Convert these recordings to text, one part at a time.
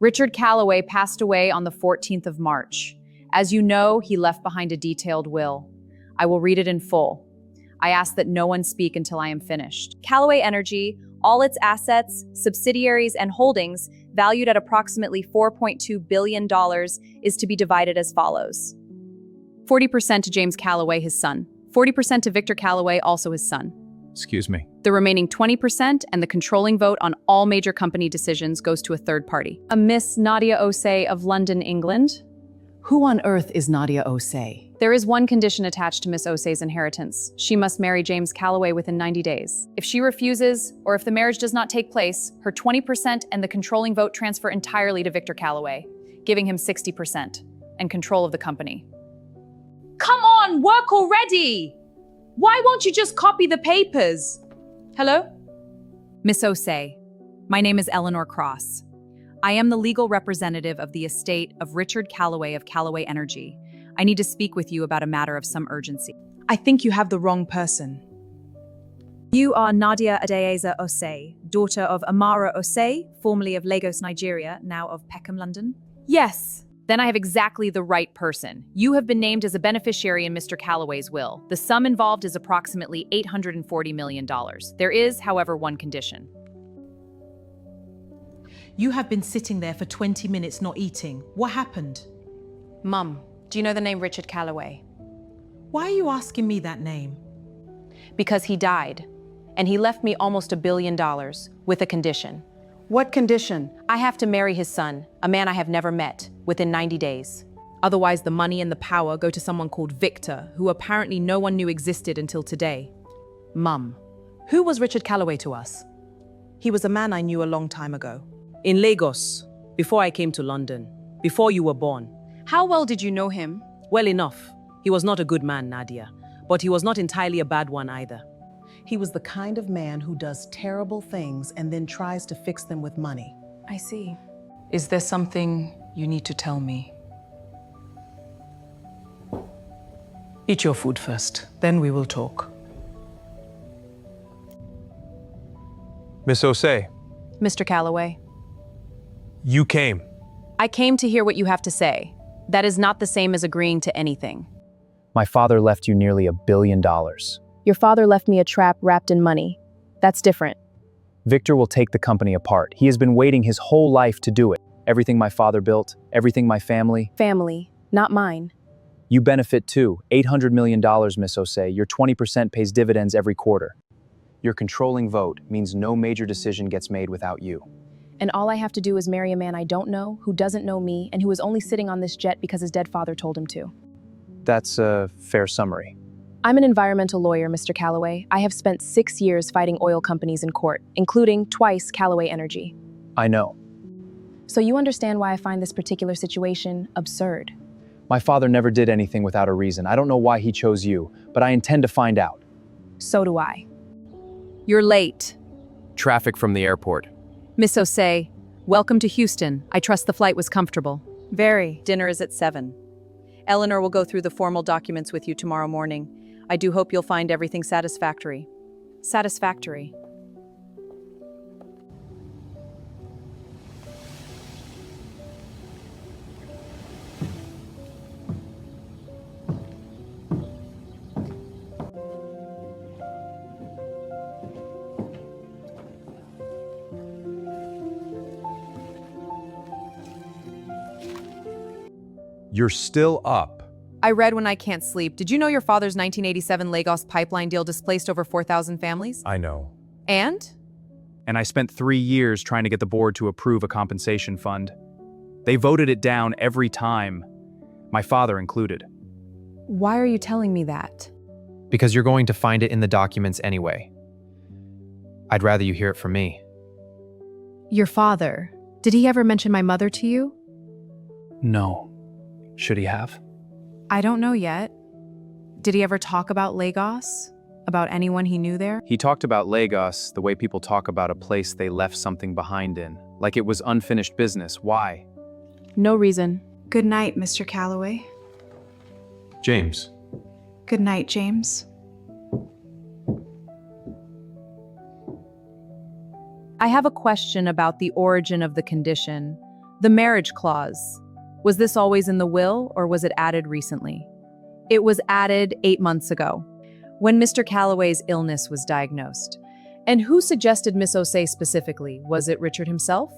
Richard Calloway passed away on the 14th of March. As you know, he left behind a detailed will. I will read it in full. I ask that no one speak until I am finished. Calloway Energy, all its assets, subsidiaries, and holdings, valued at approximately $4.2 billion, is to be divided as follows. 40% to James Calloway, his son. 40% to Victor Calloway, also his son. Excuse me. The remaining 20% and the controlling vote on all major company decisions goes to a third party. A Miss Nadia Osei of London, England. Who on earth is Nadia Osei? There is one condition attached to Miss Osei's inheritance. She must marry James Calloway within 90 days. If she refuses, or if the marriage does not take place, her 20% and the controlling vote transfer entirely to Victor Calloway, giving him 60% and control of the company. Come on, work already! Why won't you just copy the papers? Hello? Miss Osei, my name is Eleanor Cross. I am the legal representative of the estate of Richard Calloway of Calloway Energy. I need to speak with you about a matter of some urgency. I think you have the wrong person. You are Nadia Adeyeza Osei, daughter of Amara Osei, formerly of Lagos, Nigeria, now of Peckham, London? Yes. Then I have exactly the right person. You have been named as a beneficiary in Mr. Calloway's will. The sum involved is approximately $840 million. There is, however, one condition. You have been sitting there for 20 minutes not eating. What happened? Mum, do you know the name Richard Calloway? Why are you asking me that name? Because he died, and he left me almost $1 billion with a condition. What condition? I have to marry his son, a man I have never met, within 90 days. Otherwise, the money and the power go to someone called Victor, who apparently no one knew existed until today. Mum, who was Richard Calloway to us? He was a man I knew a long time ago. In Lagos, before I came to London, before you were born. How well did you know him? Well enough. He was not a good man, Nadia, but he was not entirely a bad one either. He was the kind of man who does terrible things and then tries to fix them with money. I see. Is there something you need to tell me? Eat your food first, then we will talk. Miss Osei, Mr. Calloway, you came. I came to hear what you have to say. That is not the same as agreeing to anything. My father left you nearly $1 billion. Your father left me a trap wrapped in money. That's different. Victor will take the company apart. He has been waiting his whole life to do it. Everything my father built, everything my family. Family, not mine. You benefit too. $800 million, Miss Osei. Your 20% pays dividends every quarter. Your controlling vote means no major decision gets made without you. And all I have to do is marry a man I don't know, who doesn't know me, and who is only sitting on this jet because his dead father told him to. That's a fair summary. I'm an environmental lawyer, Mr. Calloway. I have spent 6 years fighting oil companies in court, including twice Calloway Energy. I know. So you understand why I find this particular situation absurd. My father never did anything without a reason. I don't know why he chose you, but I intend to find out. So do I. You're late. Traffic from the airport. Miss Osei, welcome to Houston. I trust the flight was comfortable. Very. Dinner is at 7. Eleanor will go through the formal documents with you tomorrow morning. I do hope you'll find everything satisfactory. Satisfactory. You're still up. I read when I can't sleep. Did you know your father's 1987 Lagos pipeline deal displaced over 4,000 families? I know. And? And I spent 3 years trying to get the board to approve a compensation fund. They voted it down every time, my father included. Why are you telling me that? Because you're going to find it in the documents anyway. I'd rather you hear it from me. Your father. Did he ever mention my mother to you? No. Should he have? I don't know yet. Did he ever talk about Lagos? About anyone he knew there? He talked about Lagos the way people talk about a place they left something behind in, like it was unfinished business. Why? No reason. Good night, Mr. Calloway. James. Good night, James. I have a question about the origin of the condition. The marriage clause. Was this always in the will, or was it added recently? It was added 8 months ago, when Mr. Calloway's illness was diagnosed. And who suggested Miss Osei specifically? Was it Richard himself?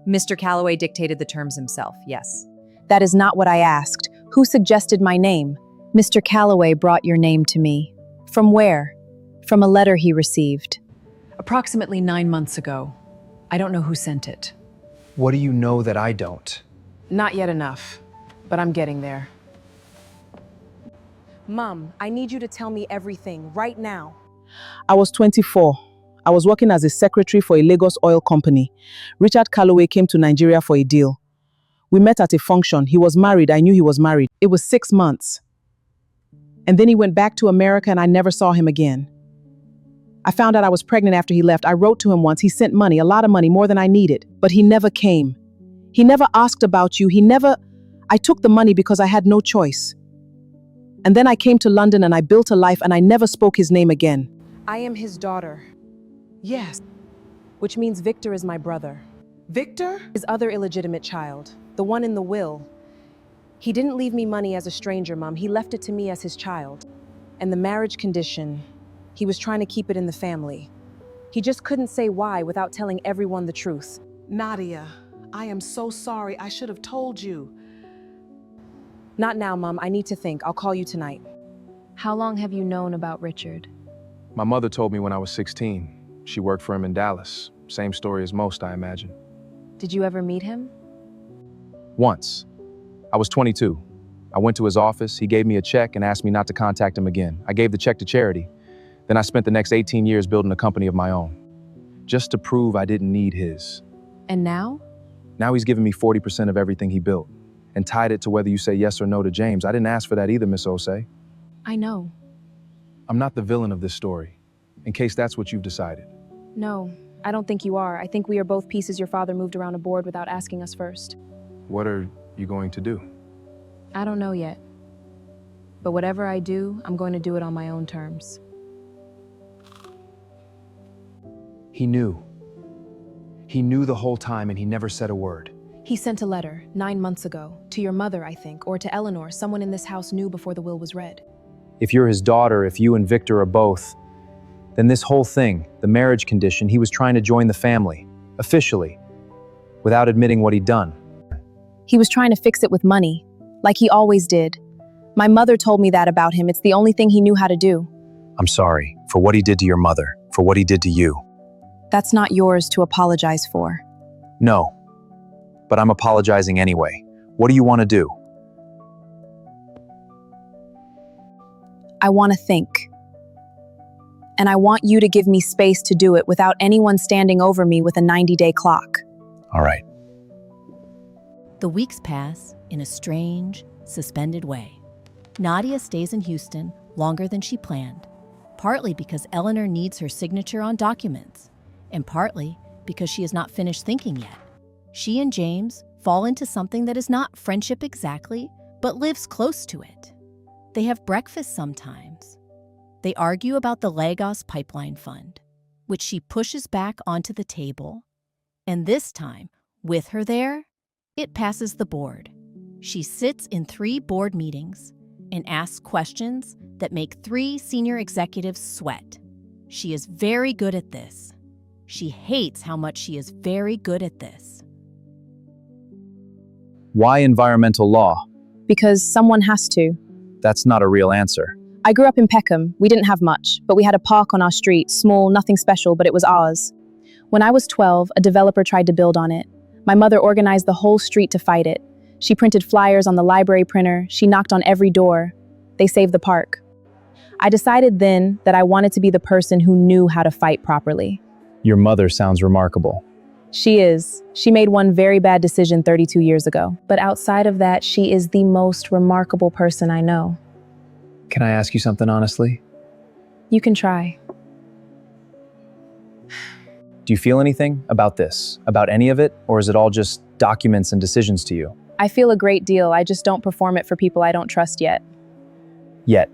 Mr. Calloway dictated the terms himself, yes. That is not what I asked. Who suggested my name? Mr. Calloway brought your name to me. From where? From a letter he received. Approximately 9 months ago. I don't know who sent it. What do you know that I don't? Not yet enough, but I'm getting there. Mom, I need you to tell me everything right now. I was 24. I was working as a secretary for a Lagos oil company. Richard Calloway came to Nigeria for a deal. We met at a function. He was married. I knew he was married. It was 6 months. And then he went back to America and I never saw him again. I found out I was pregnant after he left. I wrote to him once. He sent money, a lot of money, more than I needed. But he never came. He never asked about you. I took the money because I had no choice. And then I came to London and I built a life and I never spoke his name again. I am his daughter, Yes. which means Victor is my brother. Victor? His other illegitimate child, the one in the will. He didn't leave me money as a stranger, Mom. He left it to me as his child. And the marriage condition, he was trying to keep it in the family. He just couldn't say why without telling everyone the truth. Nadia, I am so sorry. I should have told you. Not now, Mom. I need to think. I'll call you tonight. How long have you known about Richard? My mother told me when I was 16. She worked for him in Dallas. Same story as most, I imagine. Did you ever meet him? Once. I was 22. I went to his office, he gave me a check and asked me not to contact him again. I gave the check to charity. Then I spent the next 18 years building a company of my own, just to prove I didn't need his. And now? Now he's giving me 40% of everything he built and tied it to whether you say yes or no to James. I didn't ask for that either, Miss Osei. I know. I'm not the villain of this story, in case that's what you've decided. No, I don't think you are. I think we are both pieces your father moved around a board without asking us first. What are you going to do? I don't know yet. But whatever I do, I'm going to do it on my own terms. He knew. He knew the whole time and he never said a word. He sent a letter 9 months ago to your mother, I think, or to Eleanor. Someone in this house knew before the will was read. If you're his daughter, if you and Victor are both, then this whole thing, the marriage condition, he was trying to join the family, officially, without admitting what he'd done. He was trying to fix it with money, like he always did. My mother told me that about him. It's the only thing he knew how to do. I'm sorry for what he did to your mother, for what he did to you. That's not yours to apologize for. No, but I'm apologizing anyway. What do you want to do? I want to think. And I want you to give me space to do it without anyone standing over me with a 90-day clock. All right. The weeks pass in a strange, suspended way. Nadia stays in Houston longer than she planned, partly because Eleanor needs her signature on documents, and partly because she has not finished thinking yet. She and James fall into something that is not friendship exactly, but lives close to it. They have breakfast sometimes. They argue about the Lagos Pipeline Fund, which she pushes back onto the table, and this time, with her there, it passes the board. She sits in 3 board meetings and asks questions that make 3 senior executives sweat. She is very good at this. She hates how much she is very good at this. Why environmental law? Because someone has to. That's not a real answer. I grew up in Peckham. We didn't have much, but we had a park on our street, small, nothing special, but it was ours. When I was 12, a developer tried to build on it. My mother organized the whole street to fight it. She printed flyers on the library printer. She knocked on every door. They saved the park. I decided then that I wanted to be the person who knew how to fight properly. Your mother sounds remarkable. She is. She made one very bad decision 32 years ago. But outside of that, she is the most remarkable person I know. Can I ask you something honestly? You can try. Do you feel anything about this? About any of it? Or is it all just documents and decisions to you? I feel a great deal. I just don't perform it for people I don't trust yet. Yet.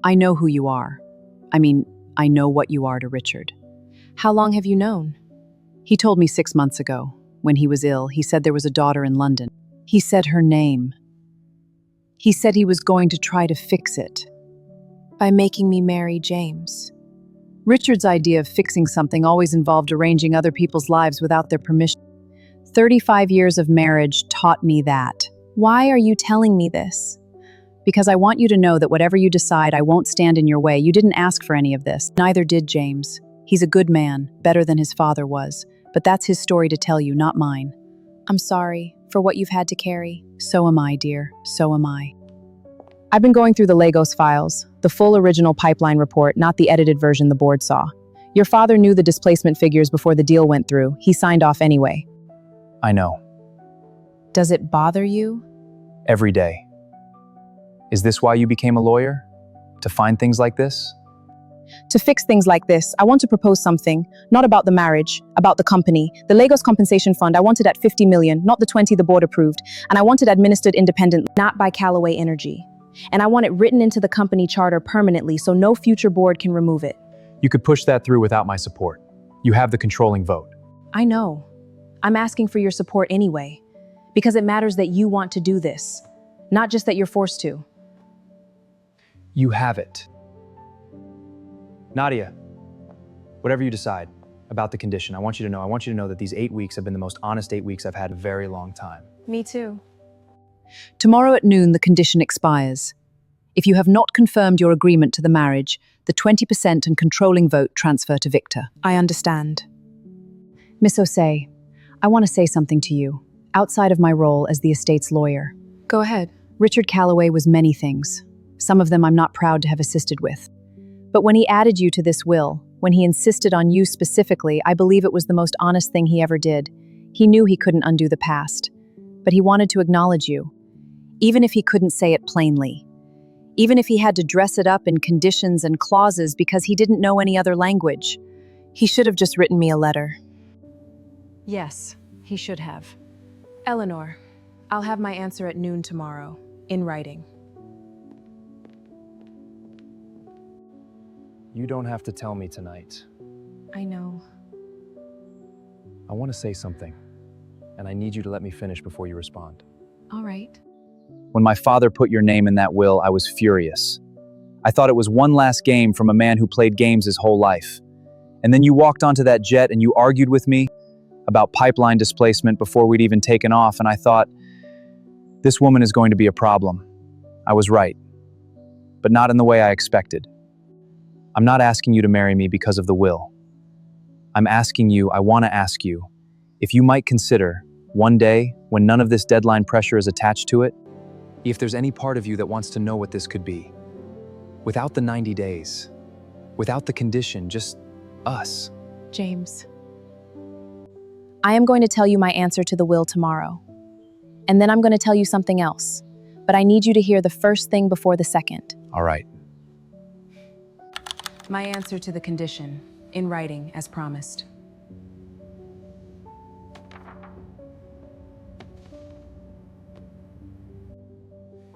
I know who you are. I mean, I know what you are to Richard. How long have you known? He told me 6 months ago. when he was ill, he said there was a daughter in London. He said her name. He said he was going to try to fix it by making me marry James. Richard's idea of fixing something always involved arranging other people's lives without their permission. 35 years of marriage taught me that. Why are you telling me this? Because I want you to know that whatever you decide, I won't stand in your way. You didn't ask for any of this. Neither did James. He's a good man, better than his father was. But that's his story to tell you, not mine. I'm sorry for what you've had to carry. So am I, dear. So am I. I've been going through the Lagos files, the full original pipeline report, not the edited version the board saw. Your father knew the displacement figures before the deal went through. He signed off anyway. I know. Does it bother you? Every day. Is this why you became a lawyer? To find things like this? To fix things like this, I want to propose something, not about the marriage, about the company. The Lagos Compensation Fund, I want it at 50 million, not the 20 the board approved. And I want it administered independently, not by Callaway Energy. And I want it written into the company charter permanently so no future board can remove it. You could push that through without my support. You have the controlling vote. I know. I'm asking for your support anyway, because it matters that you want to do this, not just that you're forced to. You have it. Nadia, whatever you decide about the condition, I want you to know that these 8 weeks have been the most honest 8 weeks I've had in a very long time. Me too. Tomorrow at noon, the condition expires. If you have not confirmed your agreement to the marriage, the 20% and controlling vote transfer to Victor. I understand. Miss Osei, I want to say something to you, outside of my role as the estate's lawyer. Go ahead. Richard Callaway was many things. Some of them I'm not proud to have assisted with. But when he added you to this will, when he insisted on you specifically, I believe it was the most honest thing he ever did. He knew he couldn't undo the past, but he wanted to acknowledge you, even if he couldn't say it plainly. Even if he had to dress it up in conditions and clauses because he didn't know any other language. He should have just written me a letter. Yes, he should have. Eleanor, I'll have my answer at noon tomorrow, in writing. You don't have to tell me tonight. I know. I want to say something, and I need you to let me finish before you respond. All right. When my father put your name in that will, I was furious. I thought it was one last game from a man who played games his whole life. And then you walked onto that jet and you argued with me about pipeline displacement before we'd even taken off, and I thought, this woman is going to be a problem. I was right, but not in the way I expected. I'm not asking you to marry me because of the will. I want to ask you, if you might consider, one day, when none of this deadline pressure is attached to it, if there's any part of you that wants to know what this could be. Without the 90 days, without the condition, just us. James, I am going to tell you my answer to the will tomorrow. And then I'm going to tell you something else. But I need you to hear the first thing before the second. All right. My answer to the condition, in writing, as promised.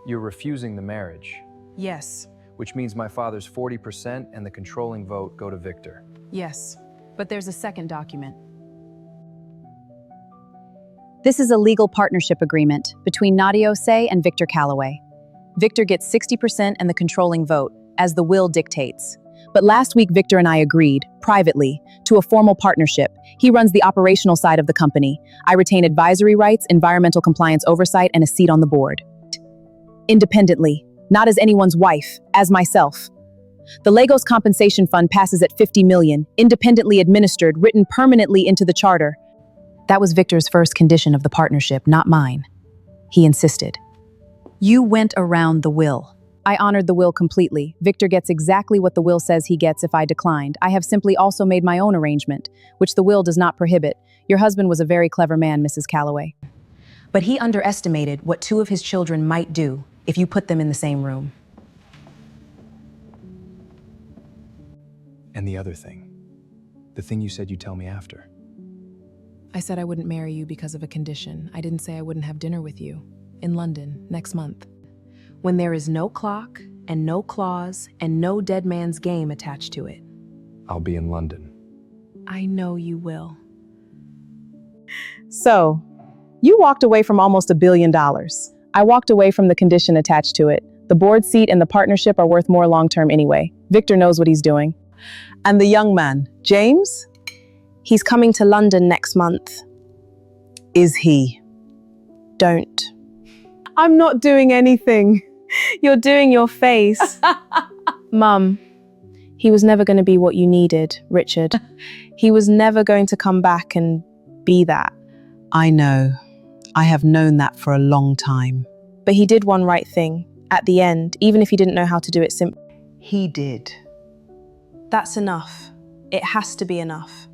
You're refusing the marriage, Yes, which means my father's 40% and the controlling vote go to Victor. yes. But there's a second document. This is a legal partnership agreement between Nadia Osei and Victor Callaway. Victor gets 60% and the controlling vote, as the will dictates. But last week, Victor and I agreed, privately, to a formal partnership. He runs the operational side of the company. I retain advisory rights, environmental compliance oversight, and a seat on the board. Independently, not as anyone's wife, as myself. The Lagos Compensation Fund passes at 50 million, independently administered, written permanently into the charter. That was Victor's first condition of the partnership, not mine. He insisted. You went around the will. I honored the will completely. Victor gets exactly what the will says he gets if I declined. I have simply also made my own arrangement, which the will does not prohibit. Your husband was a very clever man, Mrs. Callaway. But he underestimated what two of his children might do if you put them in the same room. And the other thing, the thing you said you'd tell me after. I said I wouldn't marry you because of a condition. I didn't say I wouldn't have dinner with you in London next month. When there is no clock and no clause and no dead man's game attached to it. I'll be in London. I know you will. So, you walked away from almost $1 billion. I walked away from the condition attached to it. The board seat and the partnership are worth more long-term anyway. Victor knows what he's doing. And the young man, James? He's coming to London next month. Is he? Don't. I'm not doing anything. You're doing your face. Mum, he was never going to be what you needed, Richard. He was never going to come back and be that. I know. I have known that for a long time. But he did one right thing at the end, even if he didn't know how to do it simply. He did. That's enough. It has to be enough.